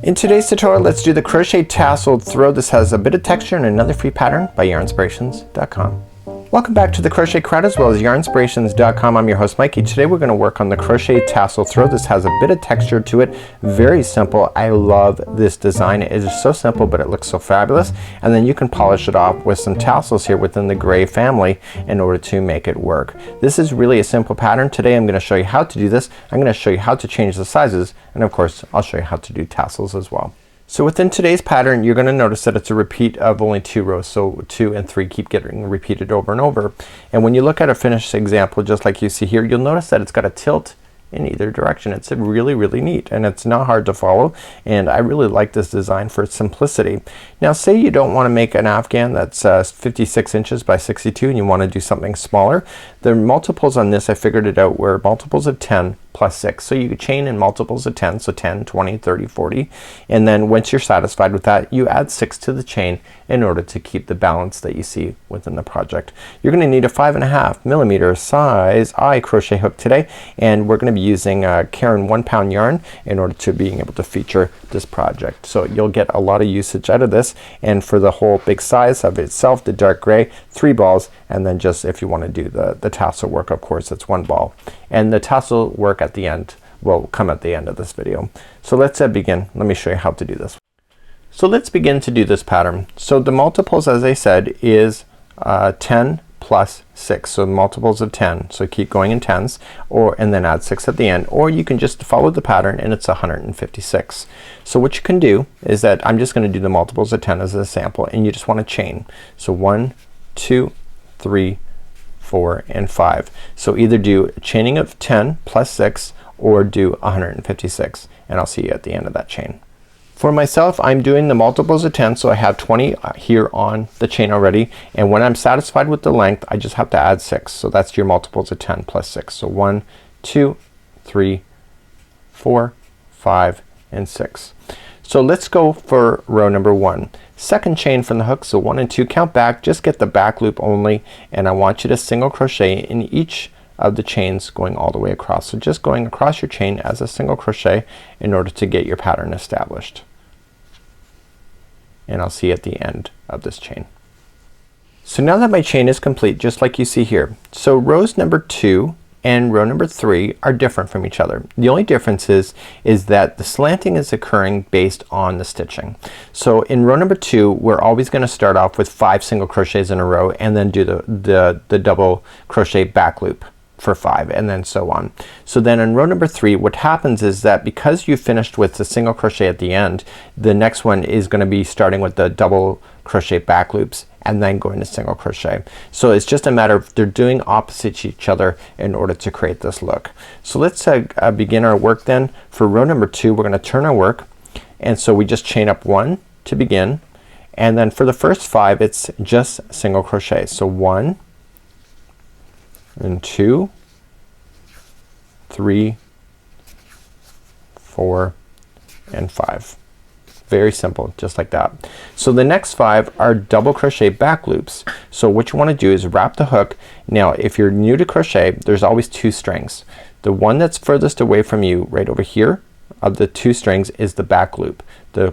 In today's tutorial, let's do the crochet tasseled throw. This has a bit of texture and another free pattern by Yarnspirations.com. Welcome back to the Crochet Crowd as well as Yarnspirations.com. I'm your host Mikey. Today we're going to work on the crochet tassel throw. This has a bit of texture to it. Very simple. I love this design. It is so simple but it looks so fabulous. And then you can polish it off with some tassels here within the Gray family in order to make it work. This is really a simple pattern. Today I'm going to show you how to do this. I'm going to show you how to change the sizes, and of course I'll show you how to do tassels as well. So within today's pattern you're going to notice that it's a repeat of only 2 rows. So 2 and 3 keep getting repeated over and over. And when you look at a finished example just like you see here, you'll notice that it's got a tilt in either direction. It's really neat and it's not hard to follow, and I really like this design for its simplicity. Now say you don't want to make an Afghan that's 56 inches by 62 and you want to do something smaller. The multiples on this, I figured it out, were multiples of 10 plus 6. So you could chain in multiples of 10, so 10, 20, 30, 40, and then once you're satisfied with that you add 6 to the chain in order to keep the balance that you see within the project. You're going to need a 5.5mm size eye crochet hook today, and we're going to be using Caron 1-pound yarn in order to being able to feature this project. So you'll get a lot of usage out of this, and for the whole big size of itself, the dark gray, 3 balls, and then just if you want to do the tassel work, of course it's 1 ball. And the tassel work at the end will come at the end of this video. So let's begin. Let me show you how to do this. So let's begin to do this pattern. So the multiples, as I said, is 10 plus 6. So multiples of 10. So keep going in tens, and then add 6 at the end, or you can just follow the pattern and it's 156. So what you can do is that I'm just going to do the multiples of 10 as a sample, and you just want to chain. So 1, 2, 3, 4, and 5. So either do chaining of 10 plus 6 or do 156, and I'll see you at the end of that chain. For myself, I'm doing the multiples of 10, so I have 20 here on the chain already, and when I'm satisfied with the length I just have to add 6. So that's your multiples of 10 plus 6. So 1, 2, 3, 4, 5, and 6. So let's go for row number 1. Second chain from the hook, so 1 and 2, count back, just get the back loop only, and I want you to single crochet in each of the chains going all the way across. So just going across your chain as a single crochet in order to get your pattern established. And I'll see you at the end of this chain. So now that my chain is complete, just like you see here, so rows number 2 and row number 3 are different from each other. The only difference is that the slanting is occurring based on the stitching. So in row number 2 we're always going to start off with 5 single crochets in a row and then do the double crochet back loop for 5, and then so on. So then in row number 3 what happens is that because you finished with the single crochet at the end, the next one is going to be starting with the double crochet back loops and then going to single crochet. So it's just a matter of they're doing opposite each other in order to create this look. So let's begin our work then. For row number 2 we're going to turn our work, and so we just chain up 1 to begin, and then for the first 5 it's just single crochet. So 1 and 2, 3, 4, and 5. Very simple, just like that. So the next 5 are double crochet back loops. So what you want to do is wrap the hook. Now if you're new to crochet, there's always 2 strings. The one that's furthest away from you right over here of the 2 strings is the back loop. The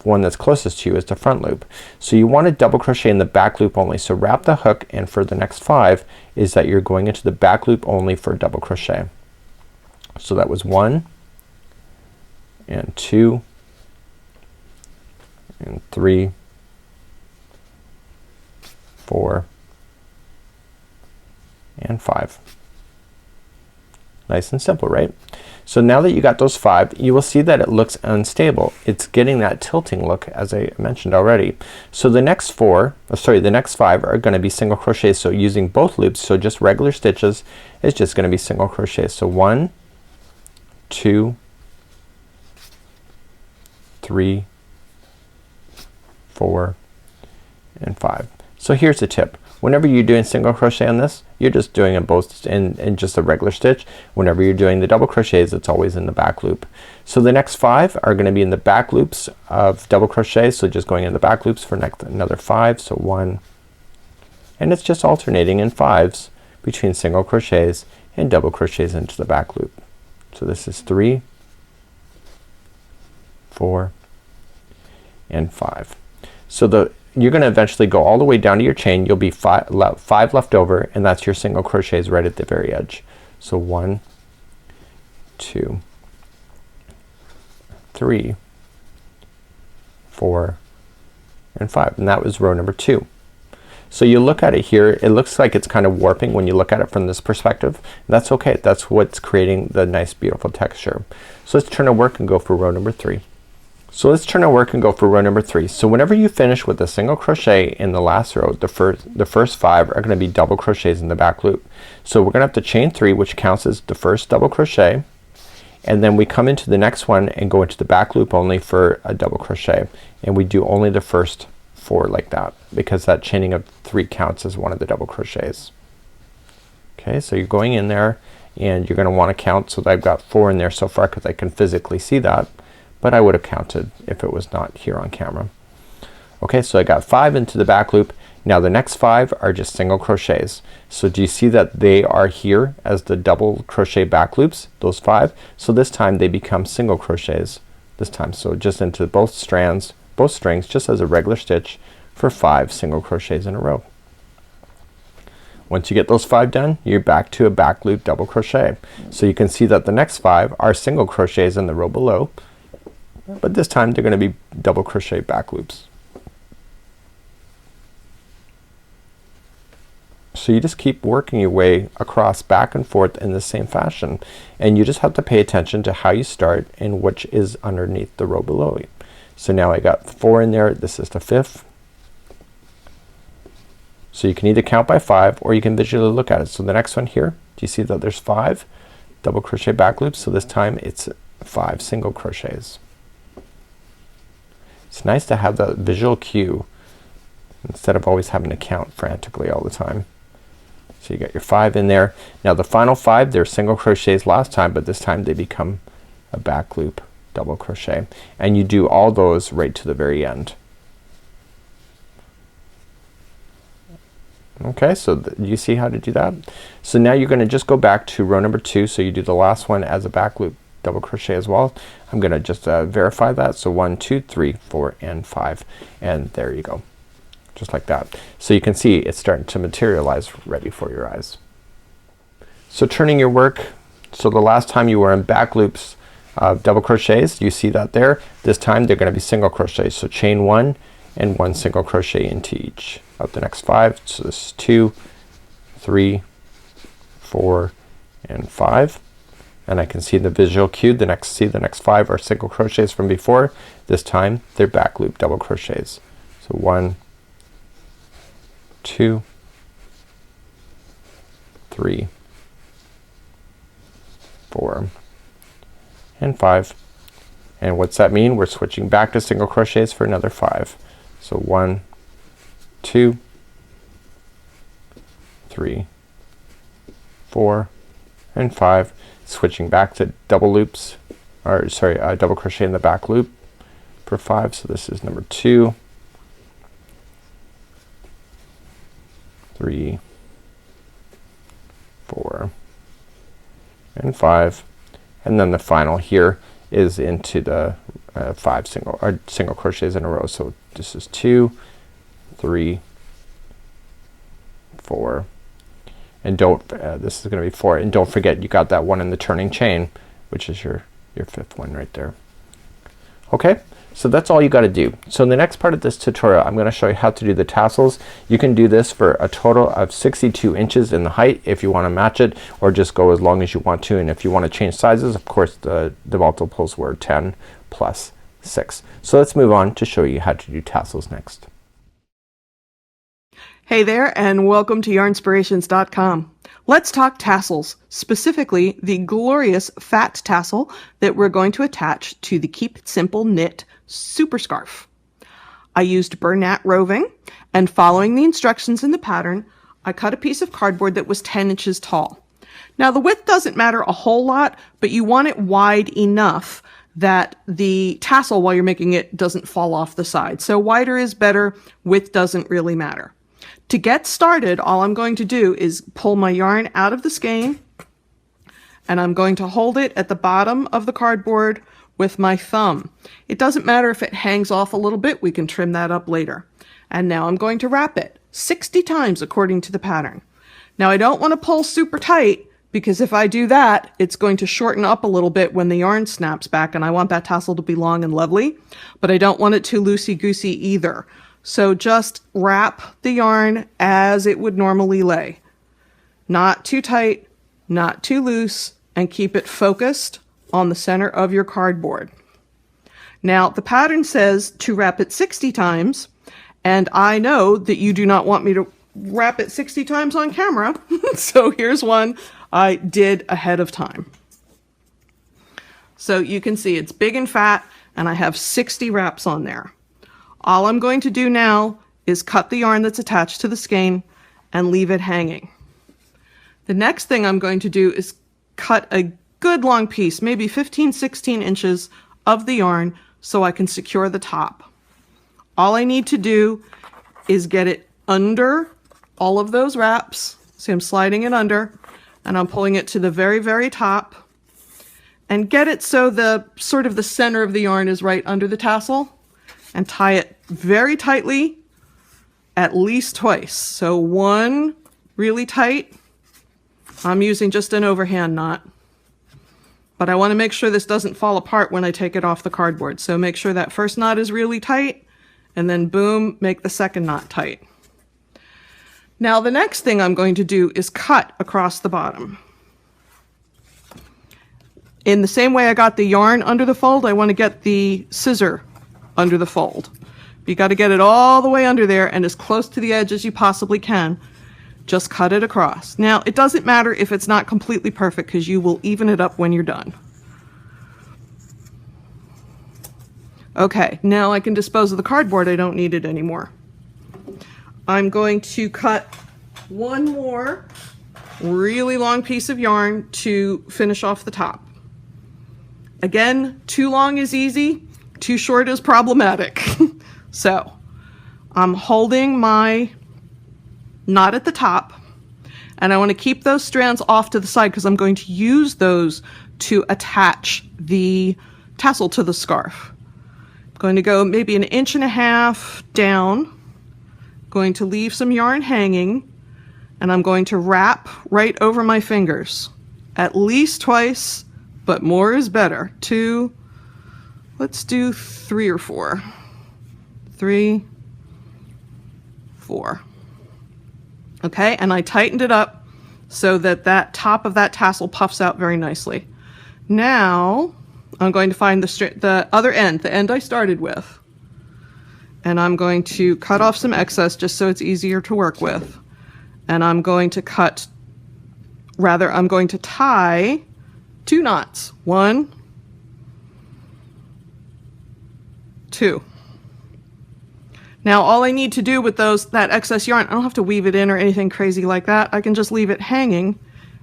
one that's closest to you is the front loop. So you want to double crochet in the back loop only. So wrap the hook, and for the next 5 is that you're going into the back loop only for double crochet. So that was 1 and 2 and 3, 4, and 5. Nice and simple, right? So now that you got those 5, you will see that it looks unstable. It's getting that tilting look as I mentioned already. So the next 5 are going to be single crochets, so using both loops, so just regular stitches is just going to be single crochets. So 1, 2, 3, 4, and 5. So here's the tip. Whenever you're doing single crochet on this, you're just doing it both in just a regular stitch. Whenever you're doing the double crochets, it's always in the back loop. So the next 5 are going to be in the back loops of double crochet, so just going in the back loops for another 5. So 1, and it's just alternating in 5s between single crochets and double crochets into the back loop. So this is 3, 4, and 5. So you're going to eventually go all the way down to your chain. You'll be 5 left over, and that's your single crochets right at the very edge. So 1, 2, 3, 4, and 5, and that was row number 2. So you look at it here, it looks like it's kind of warping when you look at it from this perspective. That's okay. That's what's creating the nice beautiful texture. So let's turn our work and go for row number 3. So let's turn our work and go for row number 3. So whenever you finish with a single crochet in the last row, the first 5 are going to be double crochets in the back loop. So we're going to have to chain 3, which counts as the first double crochet, and then we come into the next one and go into the back loop only for a double crochet, and we do only the first 4 like that, because that chaining of 3 counts as one of the double crochets. Okay, so you're going in there and you're going to want to count. So I've got 4 in there so far because I can physically see that, but I would have counted if it was not here on camera. Okay, so I got 5 into the back loop. Now the next 5 are just single crochets. So do you see that they are here as the double crochet back loops, those 5? So this time they become single crochets this time. So just into both strands, both strings, just as a regular stitch for 5 single crochets in a row. Once you get those 5 done, you're back to a back loop double crochet. So you can see that the next 5 are single crochets in the row below, but this time they're going to be double crochet back loops. So you just keep working your way across back and forth in the same fashion, and you just have to pay attention to how you start and which is underneath the row below you. So now I got 4 in there. This is the 5th. So you can either count by 5 or you can visually look at it. So the next one here, do you see that there's 5 double crochet back loops? So this time it's 5 single crochets. It's nice to have that visual cue instead of always having to count frantically all the time. So you got your 5 in there. Now the final 5, they're single crochets last time, but this time they become a back loop double crochet, and you do all those right to the very end. Okay, so you see how to do that? So now you're going to just go back to row number 2, so you do the last one as a back loop double crochet as well. I'm going to just verify that. So 1, 2, 3, 4, and 5, and there you go, just like that. So you can see it's starting to materialize right before your eyes. So turning your work, so the last time you were in back loops double crochets, you see that there. This time they're going to be single crochets. So chain 1 and 1 single crochet into each of the next 5. So this is 2, 3, 4, and 5. And I can see the visual cue. The next 5 are single crochets from before. This time they're back loop double crochets. So 1, 2, 3, 4, and 5. And what's that mean? We're switching back to single crochets for another 5. So 1, 2, 3, 4, and 5. Switching back to double loops, or sorry, double crochet in the back loop for 5. So this is number 2, 3, 4, and 5. And then the final here is into the 5 single crochets in a row. So this is 2, 3, 4, and this is going to be 4, and don't forget you got that one in the turning chain, which is your 5th one right there. Okay, so that's all you got to do. So in the next part of this tutorial, I'm going to show you how to do the tassels. You can do this for a total of 62 inches in the height if you want to match it, or just go as long as you want to. And if you want to change sizes, of course the multiples were 10 plus 6. So let's move on to show you how to do tassels next. Hey there, and welcome to Yarnspirations.com. Let's talk tassels, specifically the glorious fat tassel that we're going to attach to the Keep It Simple Knit Super Scarf. I used Bernat roving, and following the instructions in the pattern, I cut a piece of cardboard that was 10 inches tall. Now the width doesn't matter a whole lot, but you want it wide enough that the tassel, while you're making it, doesn't fall off the side. So wider is better, width doesn't really matter. To get started, all I'm going to do is pull my yarn out of the skein, and I'm going to hold it at the bottom of the cardboard with my thumb. It doesn't matter if it hangs off a little bit, we can trim that up later. And now I'm going to wrap it 60 times according to the pattern. Now I don't want to pull super tight, because if I do that, it's going to shorten up a little bit when the yarn snaps back, and I want that tassel to be long and lovely, but I don't want it too loosey-goosey either. So just wrap the yarn as it would normally lay. Not too tight, not too loose, and keep it focused on the center of your cardboard. Now, the pattern says to wrap it 60 times, and I know that you do not want me to wrap it 60 times on camera, so here's one I did ahead of time. So you can see it's big and fat, and I have 60 wraps on there. All I'm going to do now is cut the yarn that's attached to the skein and leave it hanging. The next thing I'm going to do is cut a good long piece, maybe 15, 16 inches of the yarn, so I can secure the top. All I need to do is get it under all of those wraps. See, I'm sliding it under, and I'm pulling it to the very, very top, and get it so the sort of the center of the yarn is right under the tassel, and tie it very tightly, at least twice. So one really tight. I'm using just an overhand knot, but I want to make sure this doesn't fall apart when I take it off the cardboard. So make sure that first knot is really tight, and then boom, make the second knot tight. Now the next thing I'm going to do is cut across the bottom. In the same way I got the yarn under the fold, I want to get the scissor under the fold. You got to get it all the way under there and as close to the edge as you possibly can. Just cut it across. Now, it doesn't matter if it's not completely perfect, because you will even it up when you're done. Okay, now I can dispose of the cardboard. I don't need it anymore. I'm going to cut one more really long piece of yarn to finish off the top. Again, too long is easy, too short is problematic. So I'm holding my knot at the top, and I want to keep those strands off to the side because I'm going to use those to attach the tassel to the scarf. I'm going to go maybe 1.5 inches down, going to leave some yarn hanging, and I'm going to wrap right over my fingers at least twice, but more is better. 2, let's do 3 or 4. 3, 4. Okay, and I tightened it up so that that top of that tassel puffs out very nicely. Now I'm going to find the other end, the end I started with, and I'm going to cut off some excess just so it's easier to work with. And I'm going to I'm going to tie 2 knots. 1, 2. Now all I need to do with that excess yarn, I don't have to weave it in or anything crazy like that. I can just leave it hanging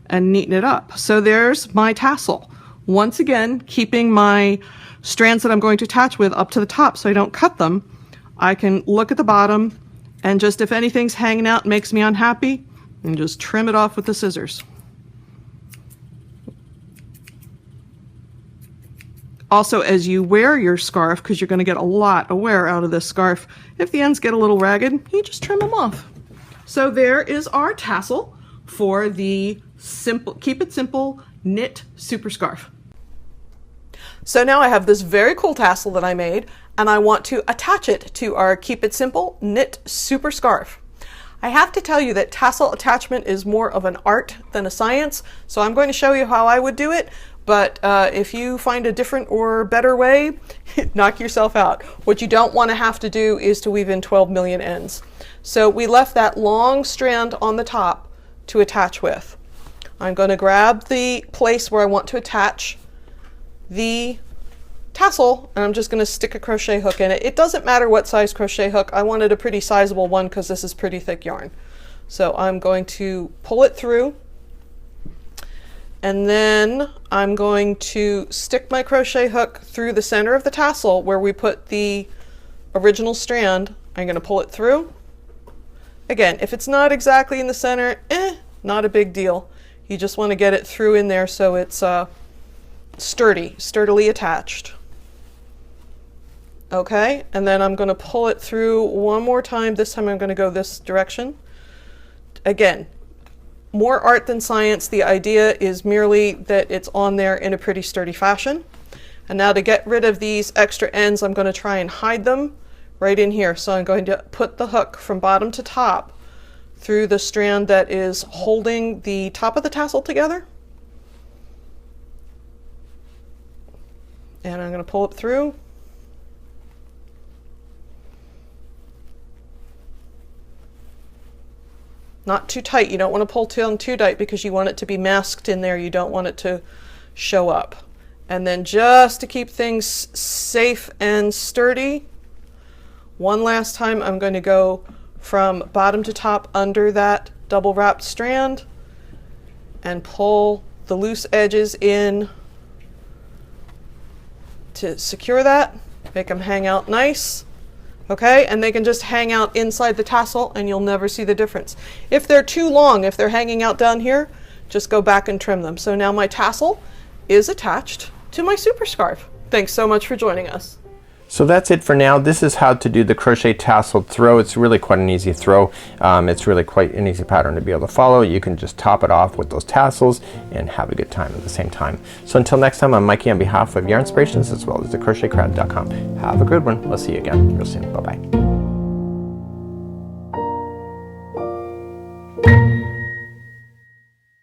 and neaten it up. So there's my tassel. Once again, keeping my strands that I'm going to attach with up to the top so I don't cut them. I can look at the bottom, and just if anything's hanging out and makes me unhappy, and just trim it off with the scissors. Also, as you wear your scarf, because you're going to get a lot of wear out of this scarf, if the ends get a little ragged, you just trim them off. So there is our tassel for the Keep It Simple knit super scarf. So now I have this very cool tassel that I made, and I want to attach it to our Keep It Simple knit super scarf. I have to tell you that tassel attachment is more of an art than a science, so I'm going to show you how I would do it. But if you find a different or better way, knock yourself out. What you don't want to have to do is to weave in 12 million ends. So we left that long strand on the top to attach with. I'm going to grab the place where I want to attach the tassel, and I'm just going to stick a crochet hook in it. It doesn't matter what size crochet hook. I wanted a pretty sizable one because this is pretty thick yarn. So I'm going to pull it through, and then I'm going to stick my crochet hook through the center of the tassel where we put the original strand. I'm going to pull it through. Again, if it's not exactly in the center, not a big deal. You just want to get it through in there so it's sturdily attached. Okay, and then I'm going to pull it through one more time. This time I'm going to go this direction. Again, more art than science. The idea is merely that it's on there in a pretty sturdy fashion. And now to get rid of these extra ends, I'm going to try and hide them right in here. So I'm going to put the hook from bottom to top through the strand that is holding the top of the tassel together. And I'm going to pull it through. Not too tight. You don't want to pull too tight because you want it to be masked in there. You don't want it to show up. And then just to keep things safe and sturdy, one last time I'm going to go from bottom to top under that double wrapped strand and pull the loose edges in to secure that, make them hang out nice. Okay, and they can just hang out inside the tassel and you'll never see the difference. If they're too long, if they're hanging out down here, just go back and trim them. So now my tassel is attached to my super scarf. Thanks so much for joining us. So that's it for now. This is how to do the crochet tasseled throw. It's really quite an easy throw. It's really quite an easy pattern to be able to follow. You can just top it off with those tassels and have a good time at the same time. So until next time, I'm Mikey on behalf of Yarnspirations as well as thecrochetcrowd.com. Have a good one. We'll see you again real soon. Bye-bye.